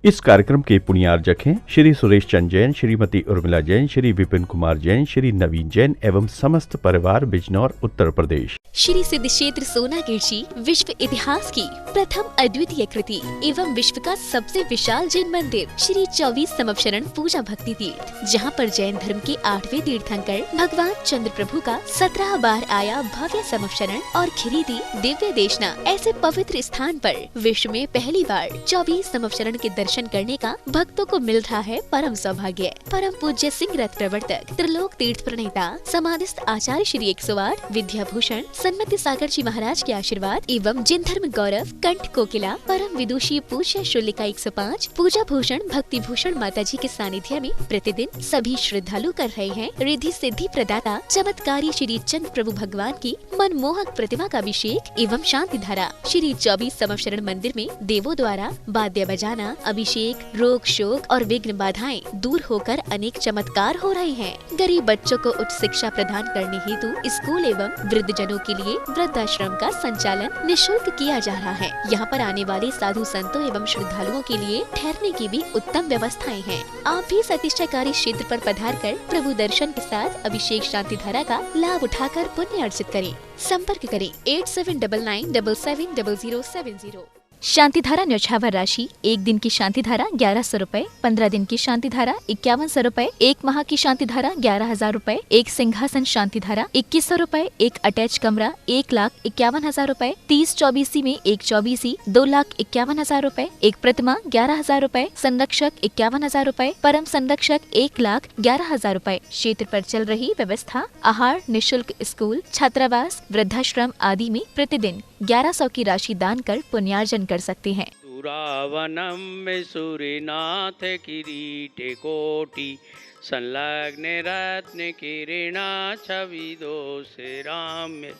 इस कार्यक्रम के पुण्यार्जक हैं श्री सुरेश चंद जैन, श्रीमती उर्मिला जैन, श्री विपिन कुमार जैन, श्री नवीन जैन एवं समस्त परिवार बिजनौर उत्तर प्रदेश। श्री सिद्ध क्षेत्र सोनागिर जी विश्व इतिहास की प्रथम अद्वितीय कृति एवं विश्व का सबसे विशाल जैन मंदिर श्री 24 समवशरण पूजा भक्ति तीर्थ, जहां पर जैन धर्म के 8वें तीर्थंकर भगवान चंद्र प्रभु का 17 बार आया भव्य समवशरण और खिरीदी दिव्य देशना ऐसे पवित्र स्थान पर विश्व में पहली बार 24 समवशरण के दर्शन करने का भक्तों को मिल रहा है परम सौभाग्य। परम पूज्य सिंह रथ प्रवर्तक त्रिलोक तीर्थ प्रणेता समाधिस्थ आचार्य श्री 108 विद्याभूषण सन्मति सागर जी महाराज के आशीर्वाद एवं जिन धर्म गौरव कंठ कोकिला परम विदुषी पूज्य शुल्लिका 105 पूजा भूषण भक्ति भूषण माता जी के सानिध्य में प्रतिदिन सभी श्रद्धालु कर रहे हैं रिद्धि सिद्धि प्रदाता चमत्कारी श्री चंद्र प्रभु भगवान की मनमोहक प्रतिमा का अभिषेक एवं शांति धारा। श्री 24 समवशरण मंदिर में देवों द्वारा वाद्य बजाना, अभिषेक, रोग शोक और विघ्न बाधाएं दूर होकर अनेक चमत्कार हो रहे हैं। गरीब बच्चों को उच्च शिक्षा प्रदान करने हेतु स्कूल एवं वृद्ध जनों के लिए वृद्धाश्रम का संचालन निःशुल्क किया जा रहा है। यहाँ पर आने वाले साधु संतों एवं श्रद्धालुओं के लिए ठहरने की भी उत्तम व्यवस्थाएं हैं। आप भी इस अतिशयकारी क्षेत्र पर पधार कर प्रभु दर्शन के साथ अभिषेक शांति धारा का लाभ उठाकर पुण्य अर्जित करें। संपर्क करें 8799770070। शांति धारा न्यौछावर राशि 1 दिन की शांति धारा 1100 रूपए, 15 दिन की शांति धारा 5100 रूपए, 1 माह की शांति धारा 11,000 रूपए, 1 सिंहासन शांति धारा 2100 रूपए, 1 अटैच कमरा 1,51,000 रूपए, 30 चौबीसी में 1 चौबीसी 2,51,000 रूपए, 1 प्रतिमा 11,000 रूपए, संरक्षक 51,000 रूपए, परम संरक्षक 1,11,000 रूपए। क्षेत्र पर चल रही व्यवस्था आहार निःशुल्क स्कूल छात्रावास वृद्धाश्रम आदि में प्रतिदिन 1100 की राशि दान कर पुण्यार्जन कर सकते हैं। सुरावनम में सूर्यनाथ किरीटे कोटि संलग्न रत्न किरणा छवि दोषे राम्य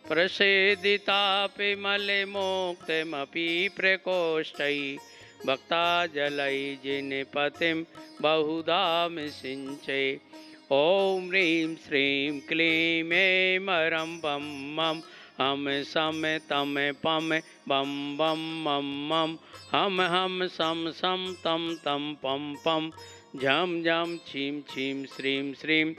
प्रसेदितापि मले मोक्तमपि प्रकोष्ठै भक्ता जलै जिन पतिम बहुधाम सिंचे। ओम ह्रीं श्रीं क्लीं ऐं मरं बम मम हम सम तम पम बम बम मम मम हम सम सम तम तम पम पम झम झम छीम छीम श्रीं श्रीं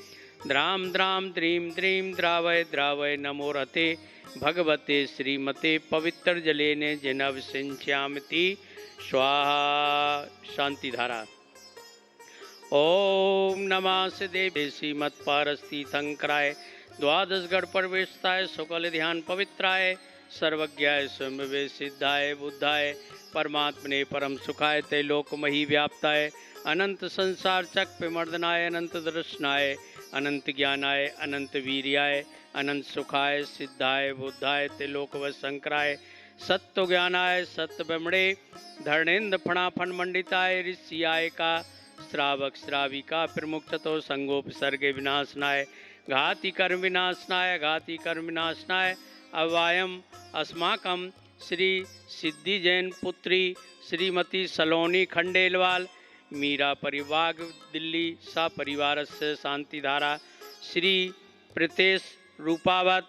द्राम द्राम द्रीं द्रीं द्रावय द्रावय नमो रते भगवते श्रीमते पवित्र जलेने जिनव सिंच्यामति स्वाहा। शांति धारा। ओम नमः देवे श्रीमत् पारस्ती शंकराय द्वादश गढ़ प्रवेशताय शुक्ल ध्यान पवित्राय सर्वज्ञाय स्वयं सिद्धाय बुद्धाय परमात्मने परम सुखाय तैलोकमही व्याप्ताय अनंत संसार चक्र मर्दनाय अनंत दर्शनाय अनंत ज्ञानाय अनंत वीर्याय अनंत सुखाय सिद्धाय बुद्धाय तैलोक व शंकराय सत्य ज्ञानाय सत्य ब्रह्मणे धर्णेन्द्र फणाफण मंडिताय ऋषियाय का श्रावक श्राविका प्रमुख चतो संगोपसर्ग विनाशनाय घाति कर्म विनाशनाय घाति कर्म विनाशनाय अवायम अस्माकं श्री सिद्धि जैन पुत्री श्रीमती सलोनी खंडेलवाल मीरा परिवाग दिल्ली सा परिवार से शांति धारा श्री प्रीतेश रूपावत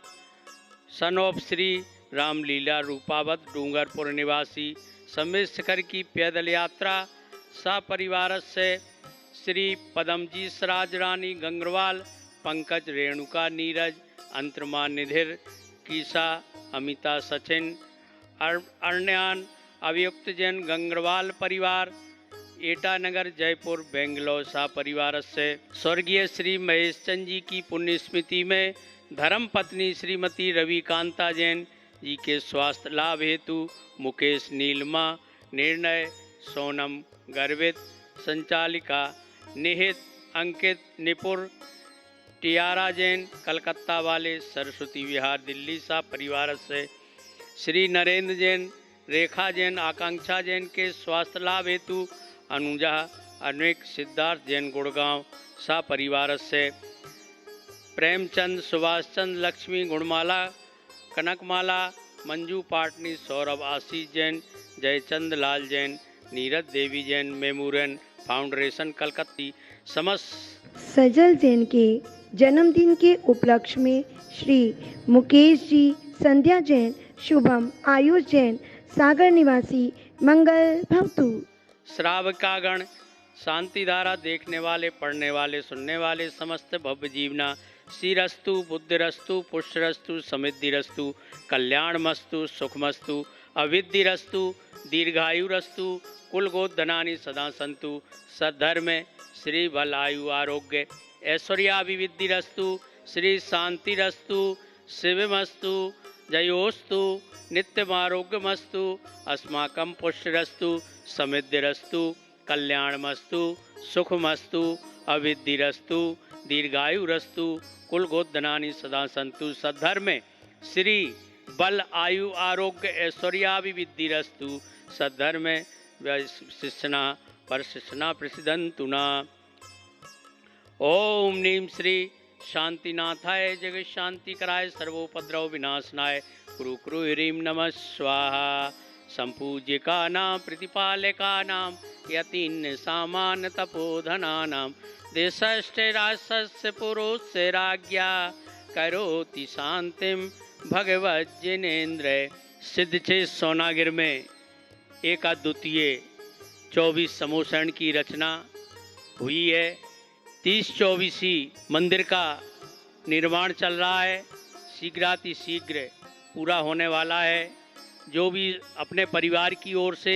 सनोप श्री रामलीला रूपावत डूंगरपुर निवासी समेशकर की पैदल यात्रा सा परिवार से श्री पदमजी सराज रानी गंगरवाल पंकज रेणुका नीरज अंतरमा निधिर कीसा अमिता सचिन अर्ण्यान अभियुक्त जैन गंगरवाल परिवार एटा नगर जयपुर बेंगलोर सा परिवार से स्वर्गीय श्री महेश चंद जी की पुण्य स्मृति में धर्म पत्नी श्रीमती रविकांता जैन जी के स्वास्थ्य लाभ हेतु मुकेश नीलमा निर्णय सोनम गर्वित संचालिका निहित अंकित निपुर टियारा जैन कलकत्ता वाले सरस्वती विहार दिल्ली सा परिवार से श्री नरेंद्र जैन रेखा जैन आकांक्षा जैन के स्वास्थ्य लाभ हेतु अनुजा अनेक सिद्धार्थ जैन गुड़गांव सा परिवार से प्रेमचंद सुभाष चंद लक्ष्मी गुणमाला कनकमाला मंजू पाटनी सौरभ आशीष जैन जयचंद लाल जैन नीरज देवी जैन मेमोरियल फाउंडेशन कलकत्ता समस्त सजल जैन के जन्मदिन के उपलक्ष्य में श्री मुकेश जी, संध्या जैन, शुभम, आयुष जैन, सागर निवासी मंगल भवतु। श्रावकागण, शांति धारा देखने वाले, पढ़ने वाले, सुनने वाले समस्त भव्य जीवना, श्रीरस्तु, बुद्धिरस्तु, पुष्टरस्तु, समृद्धिरस्तु, कल्याणमस्तु, सुखमस्तु, अविद्धिरस्तु, दीर्घायुरस्तु, कुल गोधनानि सदा सन्तु, सद्धर्म, श्री बल आयु आरोग्य ऐश्वर्याभिवृद्धिरस्तु, श्री शांतिरस्तु, शिवमस्तु, जयोस्तु, नित्यमारोग्यमस्तु, अस्माकं पुष्टिरस्तु, समृद्धिरस्तु, कल्याणमस्तु, सुखमस्तु, अविद्धिरस्तु, दीर्घायुरस्तु, कुल गोधनानि सदा सन्तु, सद्धर्म, श्री बल आयु आरोग्य ऐश्वर्याभिवृद्धिरस्तु, सद्धर्म, शिष्यना परशिष्यना प्रसिद्धन्तु न। ओम नीम श्री शांतिनाथाय जगत शांति कराय सर्वोपद्रव विनाशनाय कुरु कुरु ह्रीं नमः स्वाहा। संपूज्यका नाम प्रतिपालका नाम यतीन सामान तपोधना नाम देशस्ते राष्ट्रस्य पुरोस्य राज्ञा करोति शांतिम भगवत जिनेन्द्र। सिद्ध छे सोनागिर में एकाद्वितीय 24 समोसरण की रचना हुई है। 30-24 मंदिर का निर्माण चल रहा है, शीघ्रातिशीघ्र पूरा होने वाला है। जो भी अपने परिवार की ओर से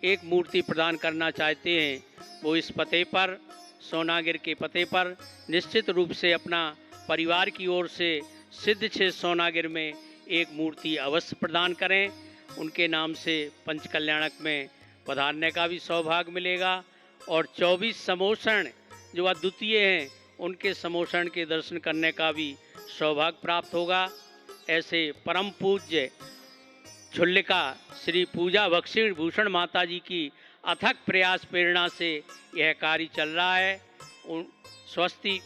एक मूर्ति प्रदान करना चाहते हैं वो इस पते पर, सोनागिर के पते पर निश्चित रूप से अपना परिवार की ओर से सिद्ध छे सोनागिर में एक मूर्ति अवश्य प्रदान करें। उनके नाम से पंचकल्याणक में पधारने का भी सौभाग्य मिलेगा और 24 समोसण जो अद्वितीय हैं उनके समोसण के दर्शन करने का भी सौभाग्य प्राप्त होगा। ऐसे परम पूज्य छुल्लिका श्री पूजा बख्शी भूषण माता जी की अथक प्रयास प्रेरणा से यह कार्य चल रहा है। स्वस्ति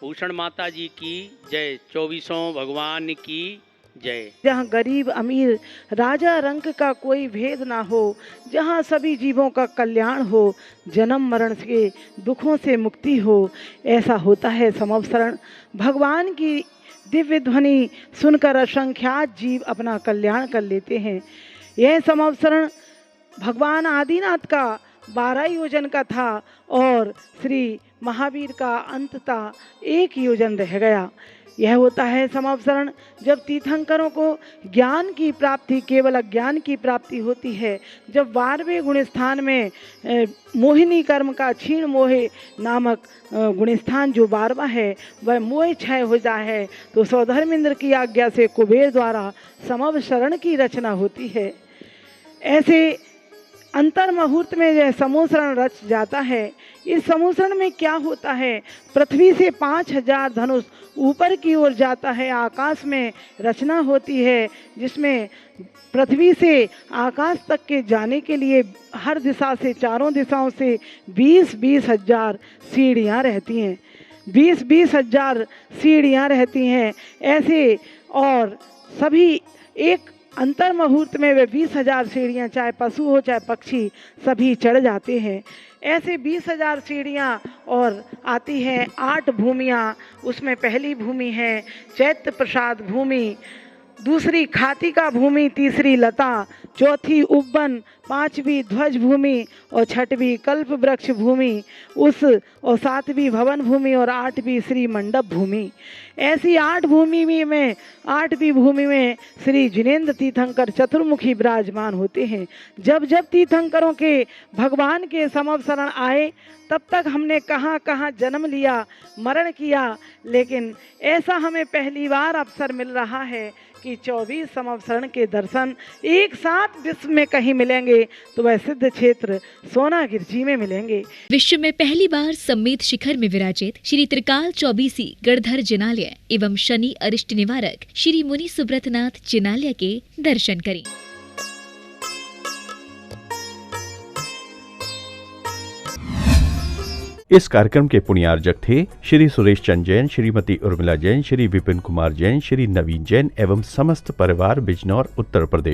भूषण माता जी की जय। 24 भगवान की जय। जहाँ गरीब अमीर राजा रंक का कोई भेद ना हो, जहाँ सभी जीवों का कल्याण हो, जन्म मरण के दुखों से मुक्ति हो, ऐसा होता है समवसरण। भगवान की दिव्य ध्वनि सुनकर असंख्यात जीव अपना कल्याण कर लेते हैं। यह समवसरण भगवान आदिनाथ का 12 योजन का था और श्री महावीर का अंततः 1 योजन रह गया। यह होता है समवसरण जब तीर्थंकरों को ज्ञान की प्राप्ति, केवल ज्ञान की प्राप्ति होती है। जब 12वें गुणस्थान में मोहिनी कर्म का क्षीण मोहे नामक गुणस्थान जो 12वां है वह मोह क्षय हो जाए है तो सौधर्मेंद्र की आज्ञा से कुबेर द्वारा समवसरण की रचना होती है। ऐसे अंतर मुहूर्त में यह समूसरण रच जाता है। इस समूसरण में क्या होता है, पृथ्वी से 5000 धनुष ऊपर की ओर जाता है, आकाश में रचना होती है जिसमें पृथ्वी से आकाश तक के जाने के लिए हर दिशा से, चारों दिशाओं से 20-20 हजार सीढ़ियाँ रहती हैं। 20-20 हजार सीढ़ियाँ रहती हैं ऐसे, और सभी एक अंतर मुहूर्त में वे 20,000 सीढ़ियाँ, चाहे पशु हो चाहे पक्षी, सभी चढ़ जाते हैं। ऐसे 20,000 सीढ़ियाँ और आती हैं 8 भूमियाँ। उसमें पहली भूमि है चैत्य प्रसाद भूमि, दूसरी खातिका भूमि, तीसरी लता, चौथी उपवन, 5वीं ध्वज भूमि और 6वीं कल्प वृक्ष भूमि, और 7वीं भवन भूमि और 8वीं श्री मंडप भूमि। ऐसी 8 भूमि में 8वीं भूमि में श्री जिनेन्द्र तीर्थंकर चतुर्मुखी विराजमान होते हैं। जब जब तीर्थंकरों के भगवान के समवसरण आए तब तक हमने कहाँ कहाँ जन्म लिया, मरण किया, लेकिन ऐसा हमें पहली बार अवसर मिल रहा है कि 24 समवसरण के दर्शन एक साथ विश्व में कहीं मिलेंगे तो वह सिद्ध क्षेत्र सोनागिर जी में मिलेंगे। विश्व में पहली बार सम्मेत शिखर में विराजित श्री त्रिकाल चौबीसी गणधर जिनालय एवं शनि अरिष्ट निवारक श्री मुनि सुब्रतनाथ जिनालय के दर्शन करें। इस कार्यक्रम के पुण्यार्जक थे श्री सुरेश चंद जैन, श्रीमती उर्मिला जैन, श्री विपिन कुमार जैन, श्री नवीन जैन एवं समस्त परिवार बिजनौर उत्तर प्रदेश।